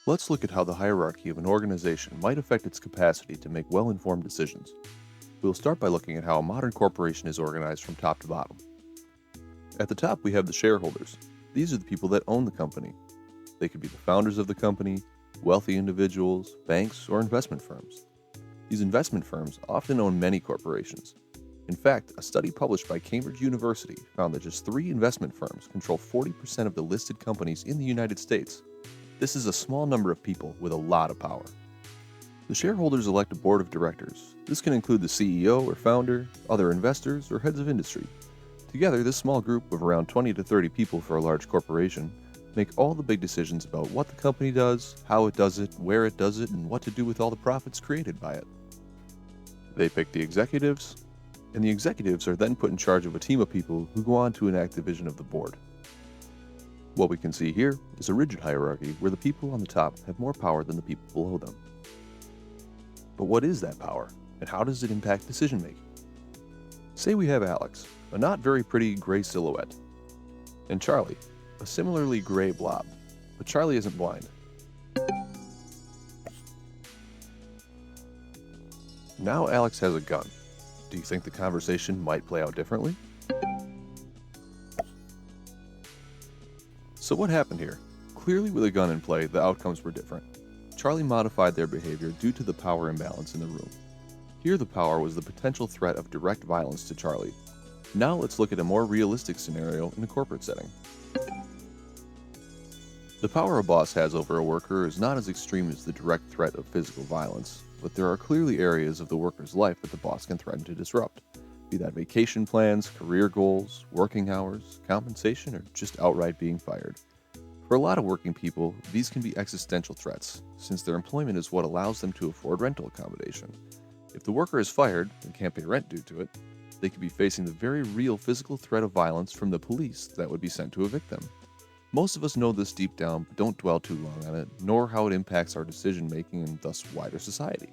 Let's look at how the hierarchy of an organization might affect its capacity to make well-informed decisions. We'll start by looking at how a modern corporation is organized from top to bottom. At the top, we have the shareholders. These are the people that own the company. They could be the founders of the company, wealthy individuals, banks, or investment firms. These investment firms often own many corporations. In fact, a study published by Cambridge University found that just 3 investment firms control 40% of the listed companies in the United States. This is a small number of people with a lot of power. The shareholders elect a board of directors. This can include the CEO or founder, other investors, or heads of industry. Together, this small group of around 20 to 30 people for a large corporation make all the big decisions about what the company does, how it does it, where it does it, and what to do with all the profits created by it. They pick the executives, and the executives are then put in charge of a team of people who go on to enact the vision of the board. What we can see here is a rigid hierarchy where the people on the top have more power than the people below them. But what is that power, and how does it impact decision making? Say we have Alex, a not very pretty gray silhouette, and Charlie, a similarly gray blob, but Charlie isn't blind. Now Alex has a gun. Do you think the conversation might play out differently? So what happened here? Clearly with a gun in play, the outcomes were different. Charlie modified their behavior due to the power imbalance in the room. Here the power was the potential threat of direct violence to Charlie. Now let's look at a more realistic scenario in a corporate setting. The power a boss has over a worker is not as extreme as the direct threat of physical violence, but there are clearly areas of the worker's life that the boss can threaten to disrupt, be that vacation plans, career goals, working hours, compensation, or just outright being fired. For a lot of working people, these can be existential threats, since their employment is what allows them to afford rental accommodation. If the worker is fired and can't pay rent due to it, they could be facing the very real physical threat of violence from the police that would be sent to evict them. Most of us know this deep down, but don't dwell too long on it, nor how it impacts our decision making and thus wider society.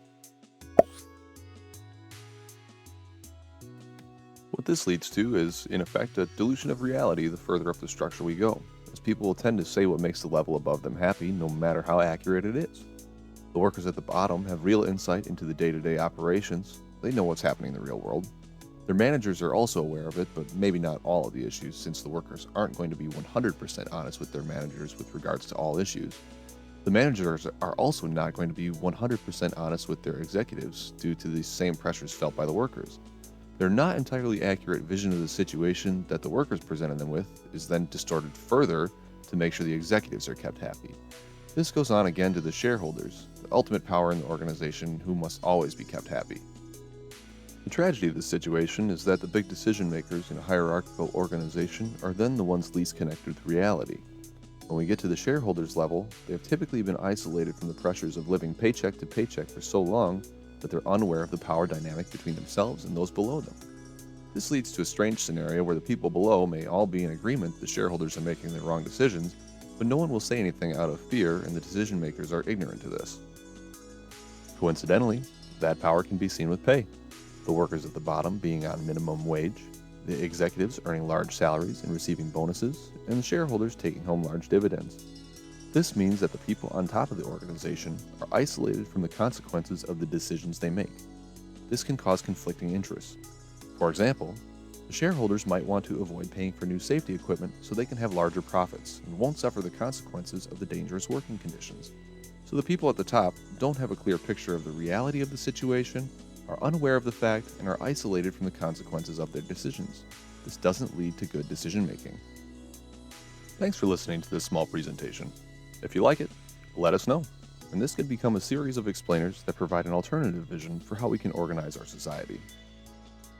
What this leads to is, in effect, a dilution of reality the further up the structure we go, as people will tend to say what makes the level above them happy, no matter how accurate it is. The workers at the bottom have real insight into the day-to-day operations. They know what's happening in the real world. Their managers are also aware of it, but maybe not all of the issues, since the workers aren't going to be 100% honest with their managers with regards to all issues. The managers are also not going to be 100% honest with their executives due to the same pressures felt by the workers. Their not entirely accurate vision of the situation that the workers presented them with is then distorted further to make sure the executives are kept happy. This goes on again to the shareholders, the ultimate power in the organization, who must always be kept happy. The tragedy of this situation is that the big decision makers in a hierarchical organization are then the ones least connected with reality. When we get to the shareholders level, they have typically been isolated from the pressures of living paycheck to paycheck for so long that they're unaware of the power dynamic between themselves and those below them. This leads to a strange scenario where the people below may all be in agreement the shareholders are making the wrong decisions, but no one will say anything out of fear, and the decision makers are ignorant to this. Coincidentally, that power can be seen with pay. The workers at the bottom being on minimum wage, the executives earning large salaries and receiving bonuses, and the shareholders taking home large dividends. This means that the people on top of the organization are isolated from the consequences of the decisions they make. This can cause conflicting interests. For example, the shareholders might want to avoid paying for new safety equipment so they can have larger profits and won't suffer the consequences of the dangerous working conditions. So the people at the top don't have a clear picture of the reality of the situation, are unaware of the fact, and are isolated from the consequences of their decisions. This doesn't lead to good decision making. Thanks for listening to this small presentation. If you like it, let us know, and this could become a series of explainers that provide an alternative vision for how we can organize our society.